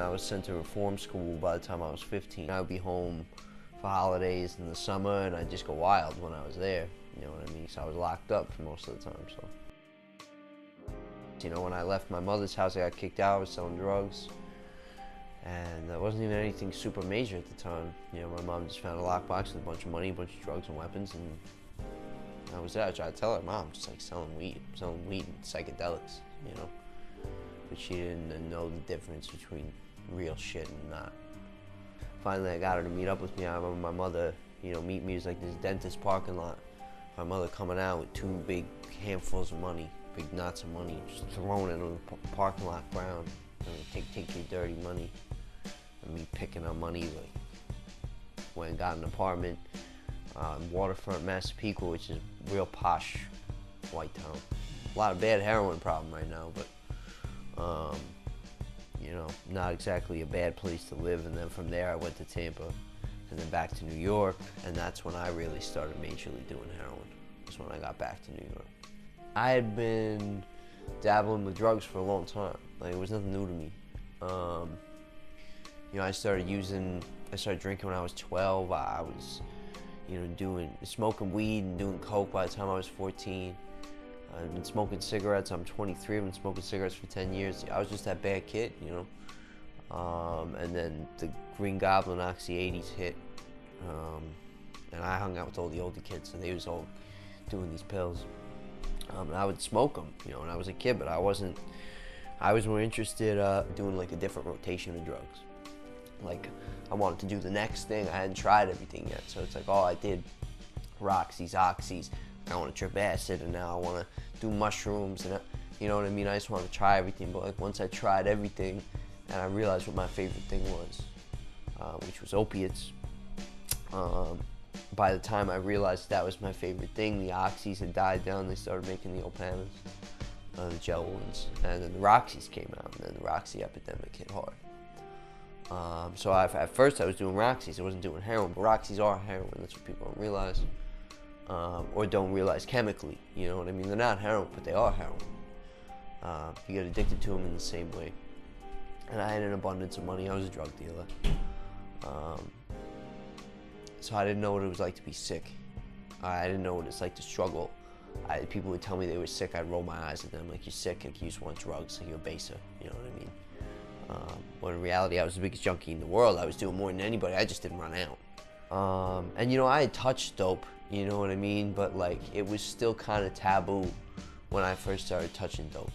I was sent to reform school by the time I was 15. I would be home for holidays in the summer, and I'd just go wild when I was there, you know what I mean? So I was locked up for most of the time, so. You know, when I left my mother's house, I got kicked out. I was selling drugs, and that wasn't even anything super major at the time. You know, my mom just found a lockbox with a bunch of money, a bunch of drugs and weapons, and that was it. I tried to tell her, Mom, just like selling weed and psychedelics, you know. But she didn't know the difference between real shit and not. Finally, I got her to meet up with me. I remember my mother, you know, meet me. It was like this dentist parking lot. My mother coming out with 2 big handfuls of money, big knots of money, just throwing it on the parking lot ground. I mean, take your dirty money. And me picking up money, like, went and got an apartment in Waterfront, Massapequa, which is real posh white town. A lot of bad heroin problem right now, but you know, not exactly a bad place to live. And then from there I went to Tampa and then back to New York, and that's when I really started majorly doing heroin. That's when I got back to New York. I had been dabbling with drugs for a long time. Like, it was nothing new to me. You know, I started drinking when I was 12. I was, you know, smoking weed and doing coke by the time I was 14. I've been smoking cigarettes. I'm 23. I've been smoking cigarettes for 10 years. I was just that bad kid, you know. And then the Green Goblin Oxy 80s hit. And I hung out with all the older kids, and they was all doing these pills. And I would smoke them, you know, when I was a kid, but I was more interested doing like a different rotation of drugs. Like, I wanted to do the next thing. I hadn't tried everything yet, so it's like, oh, I did Roxy's, Oxys. I want to trip acid, and now I want to do mushrooms, and you know what I mean? I just want to try everything. But like, once I tried everything, and I realized what my favorite thing was, which was opiates. By the time I realized that was my favorite thing, the Oxys had died down. They started making the Opanas, the gel ones, and then the Roxys came out, and then the Roxy epidemic hit hard. So at first I was doing Roxys. I wasn't doing heroin, but Roxys are heroin. That's what people don't realize. Or don't realize chemically, you know what I mean? They're not heroin, but they are heroin. You get addicted to them in the same way. And I had an abundance of money. I was a drug dealer. So I didn't know what it was like to be sick. I didn't know what it's like to struggle. People would tell me they were sick. I'd roll my eyes at them like, you're sick, like you just want drugs, like you're a baser, you know what I mean? When in reality, I was the biggest junkie in the world. I was doing more than anybody. I just didn't run out. And you know, I had touched dope, you know what I mean? But like, it was still kind of taboo when I first started touching dope.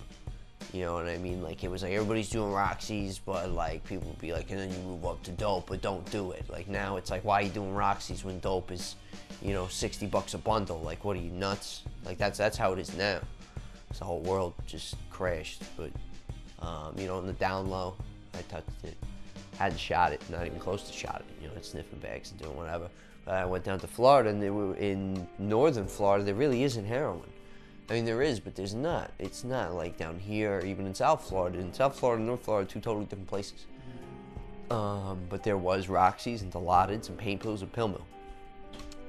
You know what I mean? Like, it was like everybody's doing Roxys, but like people would be like, and then you move up to dope, but don't do it. Like, now it's like, why are you doing Roxys when dope is, you know, $60 a bundle? Like, what are you, nuts? Like, that's how it is now. So the whole world just crashed. But you know, in the down low, I touched it. Hadn't shot it, not even close to shot it. You know, sniffing bags and doing whatever. But I went down to Florida, and in northern Florida, there really isn't heroin. I mean, there is, but there's not. It's not like down here, or even in South Florida. In South Florida and North Florida, 2 totally different places. But there was Roxys and Dilaudids and pain pills and pill mill.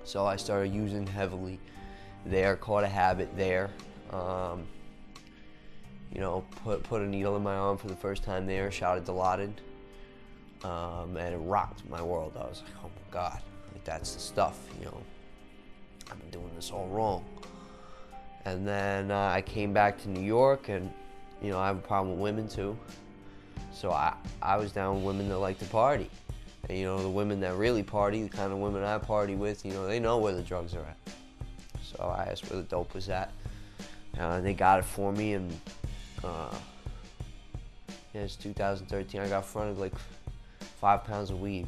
So I started using heavily there, caught a habit there. You know, put a needle in my arm for the first time there, shot a Dilaudid. And it rocked my world. I was like, oh my God, like, that's the stuff, you know. I've been doing this all wrong. And then I came back to New York, and you know, I have a problem with women too. So I was down with women that like to party. And you know, the women that really party, the kind of women I party with, you know, they know where the drugs are at. So I asked where the dope was at. They got it for me, and yeah, it's 2013. I got fronted like 5 pounds of weed.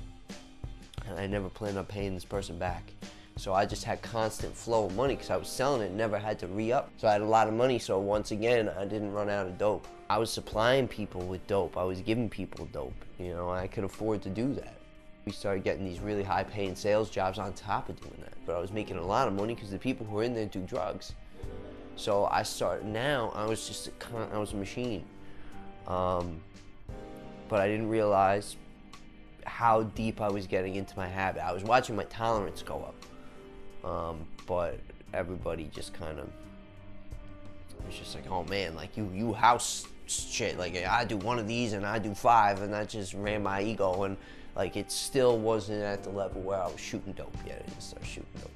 And I never planned on paying this person back. So I just had constant flow of money because I was selling it and never had to re-up. So I had a lot of money, so once again, I didn't run out of dope. I was supplying people with dope. I was giving people dope. You know, I could afford to do that. We started getting these really high-paying sales jobs on top of doing that. But I was making a lot of money because the people who were in there do drugs. So I started, now I was just I was a machine. But I didn't realize how deep I was getting into my habit. I was watching my tolerance go up. But everybody just kind of was just like, oh man, like you house shit, like I do one of these and I do 5, and that just ran my ego, and like it still wasn't at the level where I was shooting dope yet. I didn't start shooting dope.